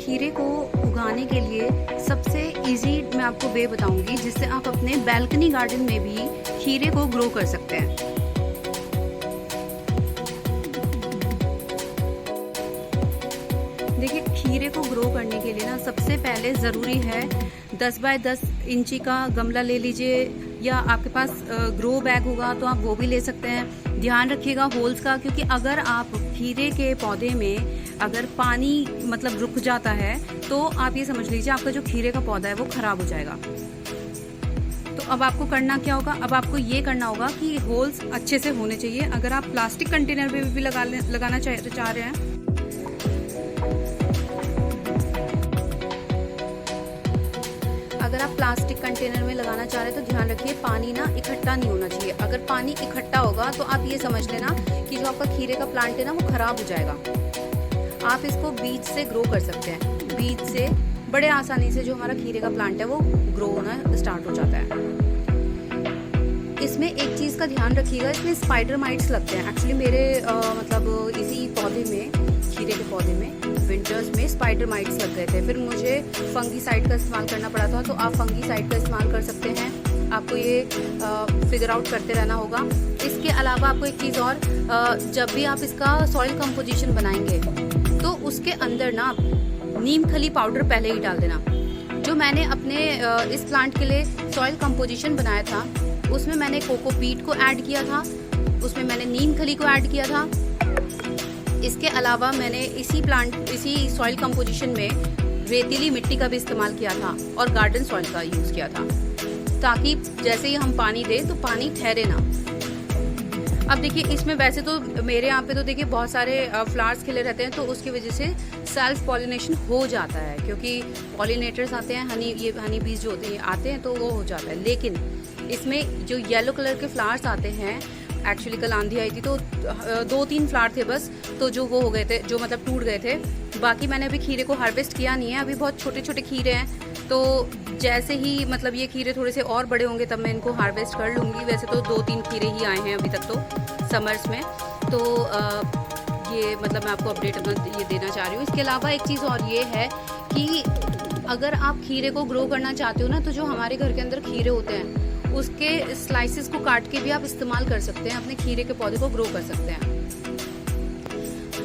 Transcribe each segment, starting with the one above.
खीरे को उगाने के लिए सबसे इजी मैं आपको वे बताऊंगी जिससे आप अपने बैल्कनी गार्डन में भी खीरे को ग्रो कर सकते हैं। देखिए, खीरे को ग्रो करने के लिए ना सबसे पहले ज़रूरी है 10 बाय 10 इंची का गमला ले लीजिए, या आपके पास ग्रो बैग होगा तो आप वो भी ले सकते हैं। ध्यान रखिएगा होल्स का, क्योंकि अगर आप खीरे के पौधे में अगर पानी मतलब रुक जाता है तो आप ये समझ लीजिए आपका जो खीरे का पौधा है वो खराब हो जाएगा। तो अब आपको करना क्या होगा, अब आपको ये करना होगा कि होल्स अच्छे से होने चाहिए। अगर आप प्लास्टिक कंटेनर में भी लगाना चाह रहे हैं, अगर आप प्लास्टिक कंटेनर में लगाना चाह रहे हैं तो ध्यान रखिए पानी ना इकट्ठा नहीं होना चाहिए। अगर पानी इकट्ठा होगा तो आप ये समझ लेना कि जो आपका खीरे का प्लांट है ना वो खराब हो जाएगा। आप इसको बीज से ग्रो कर सकते हैं, बीज से बड़े आसानी से जो हमारा खीरे का प्लांट है वो ग्रो होना स्टार्ट हो जाता है। इसमें एक चीज़ का ध्यान रखिएगा, इसमें स्पाइडर माइट्स लगते हैं। एक्चुअली मेरे मतलब इसी पौधे में, खीरे के पौधे में विंटर्स में स्पाइडर माइट्स लग गए थे। फिर मुझे फंगीसाइड का इस्तेमाल करना पड़ा था। तो आप फंगीसाइड का इस्तेमाल कर सकते हैं, आपको ये फिगर आउट करते रहना होगा। इसके अलावा आपको एक चीज़ और, जब भी आप इसका सॉइल कंपोजिशन बनाएंगे तो उसके अंदर ना नीम खली पाउडर पहले ही डाल देना। जो मैंने अपने इस प्लांट के लिए सॉइल कंपोजिशन बनाया था उसमें मैंने कोकोपीट को ऐड किया था, उसमें मैंने नीम खली को ऐड किया था। इसके अलावा मैंने इसी सॉइल कंपोजिशन में रेतीली मिट्टी का भी इस्तेमाल किया था और गार्डन सॉइल का यूज़ किया था, ताकि जैसे ही हम पानी दें तो पानी ठहरे ना। अब देखिए, इसमें वैसे तो मेरे यहाँ पे तो देखिए बहुत सारे फ्लावर्स खिले रहते हैं, तो उसकी वजह से सेल्फ पॉलिनेशन हो जाता है, क्योंकि पॉलिनेटर्स आते हैं, हनी बीज जो होते हैं आते हैं तो वो हो जाता है। लेकिन इसमें जो येलो कलर के फ्लावर्स आते हैं, एक्चुअली कल आंधी आई थी तो 2-3 फ्लावर थे बस, तो जो वो हो गए थे, जो मतलब टूट गए थे। बाकी मैंने अभी खीरे को हार्वेस्ट किया नहीं है, अभी बहुत छोटे छोटे खीरे हैं। तो जैसे ही मतलब ये खीरे थोड़े से और बड़े होंगे तब मैं इनको हार्वेस्ट कर लूँगी। वैसे तो 2-3 खीरे ही आए हैं अभी तक तो समर्स में। तो ये मतलब मैं आपको अपडेट ये देना चाह रही हूँ। इसके अलावा एक चीज़ और ये है कि अगर आप खीरे को ग्रो करना चाहते हो ना, तो जो हमारे घर के अंदर खीरे होते हैं उसके स्लाइसेस को काट के भी आप इस्तेमाल कर सकते हैं, अपने खीरे के पौधे को ग्रो कर सकते हैं।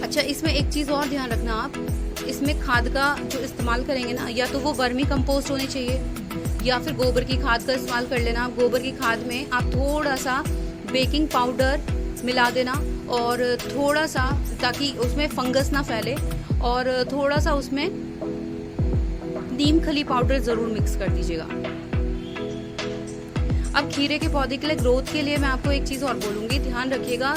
अच्छा, इसमें एक चीज़ और ध्यान रखना, आप इसमें खाद का जो इस्तेमाल करेंगे ना, या तो वो वर्मी कंपोस्ट होनी चाहिए या फिर गोबर की खाद का इस्तेमाल कर लेना। गोबर की खाद में आप थोड़ा सा बेकिंग पाउडर मिला देना, और थोड़ा सा, ताकि उसमें फंगस ना फैले, और थोड़ा सा उसमें नीम खली पाउडर ज़रूर मिक्स कर दीजिएगा। अब खीरे के पौधे के लिए ग्रोथ के लिए मैं आपको एक चीज़ और बोलूँगी, ध्यान रखिएगा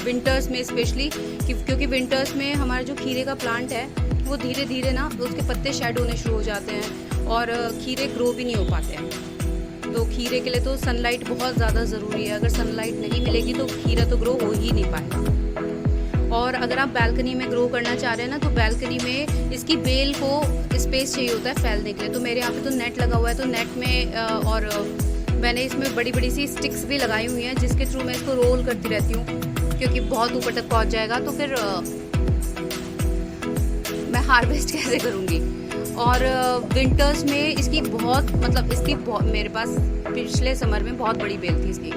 विंटर्स में स्पेशली, क्योंकि विंटर्स में हमारा जो खीरे का प्लांट है वो धीरे धीरे ना उसके पत्ते शेड होने शुरू हो जाते हैं और खीरे ग्रो भी नहीं हो पाते हैं। तो खीरे के लिए तो सनलाइट बहुत ज़्यादा ज़रूरी है। अगर सनलाइट नहीं मिलेगी तो खीरा तो ग्रो हो ही नहीं पाएगा। और अगर आप बैल्कनी में ग्रो करना चाह रहे हैं ना, तो बैल्कनी में इसकी बेल को स्पेस चाहिए होता है फैलने के लिए। तो मेरे यहाँ पे तो नेट लगा हुआ है, तो नेट में और मैंने इसमें बड़ी बड़ी सी स्टिक्स भी लगाई हुई हैं, जिसके थ्रू मैं इसको रोल करती रहती हूँ, क्योंकि बहुत ऊपर तक पहुँच जाएगा तो फिर मैं हार्वेस्ट कैसे करूँगी। और विंटर्स में इसकी मेरे पास पिछले समर में बहुत बड़ी बेल थी इसकी,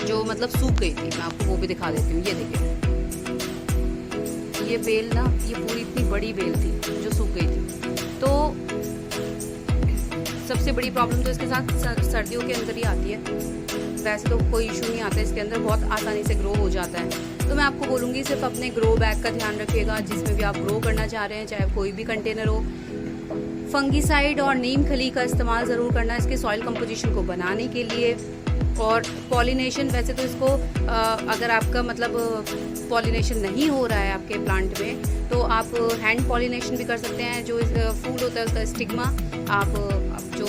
जो मतलब सूख गई थी। मैं आपको वो भी दिखा देती हूँ। ये देखिए, ये बेल ना, ये पूरी इतनी बड़ी बेल थी जो सूख गई थी। तो सबसे बड़ी प्रॉब्लम तो इसके साथ सर्दियों के अंदर ही आती है। वैसे तो कोई इशू नहीं आता इसके अंदर, बहुत आसानी से ग्रो हो जाता है। तो मैं आपको बोलूँगी सिर्फ अपने ग्रो बैग का ध्यान रखिएगा, जिसमें भी आप ग्रो करना चाह रहे हैं, चाहे कोई भी कंटेनर हो। फंगीसाइड और नीम खली का इस्तेमाल ज़रूर करना इसके सॉइल कंपोजिशन को बनाने के लिए। और पॉलिनेशन, वैसे तो इसको अगर आपका मतलब पॉलिनेशन नहीं हो रहा है आपके प्लांट में, तो आप हैंड पॉलिनेशन भी कर सकते हैं। जो फूल होता है उसका स्टिग्मा आप जो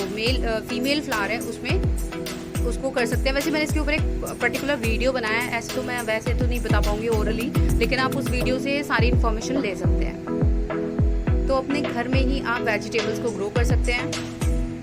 फीमेल फ्लावर है उसमें उसको कर सकते हैं। वैसे मैंने इसके ऊपर एक पर्टिकुलर वीडियो बनाया है, ऐसे तो मैं वैसे तो नहीं बता पाऊँगी ओरली, लेकिन आप उस वीडियो से सारी इन्फॉर्मेशन ले सकते हैं। तो अपने घर में ही आप वेजिटेबल्स को ग्रो कर सकते हैं।